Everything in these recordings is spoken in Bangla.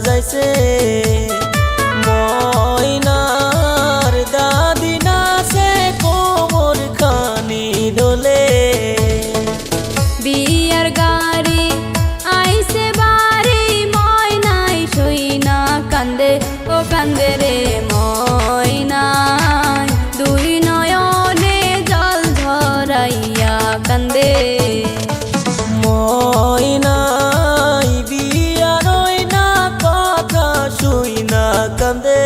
যাইছে ময়নার দাদি নাচে কোমর খানি দোলে বিয়ার গাড়ি আইছে বাড়ি ময়নাই সইনা কান্দে ও কান্দে রে ময়নাই দুই নয়নে জল ঝরাইয়া কান্দে ময়নাই বিয়ার না কথা শুই না কান্দে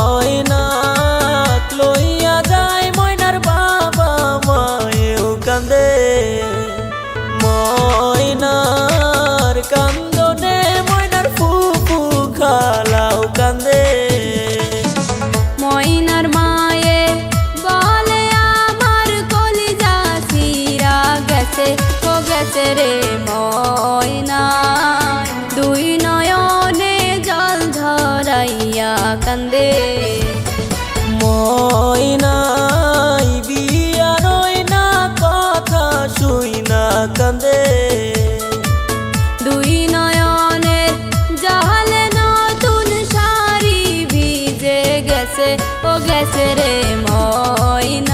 ময়নাক লইয়া যায় ময়নার বাবা মায়েও কান্দে ময়নার কান্দনে ময়নার ফুফু খালাও কান্দে ময়নার মায়ে বলে আমার কলিজা সিরা গেছে ও গেছে রে ময়না দুই নয়নে জল ঝরাইয়া কান্দে ময়নাই বিয়ার না কথা শুই না কান্দে দুই নয়নের জাহালে নতুন শাড়ি ভিজে গেছে ও গেছে রে ময়না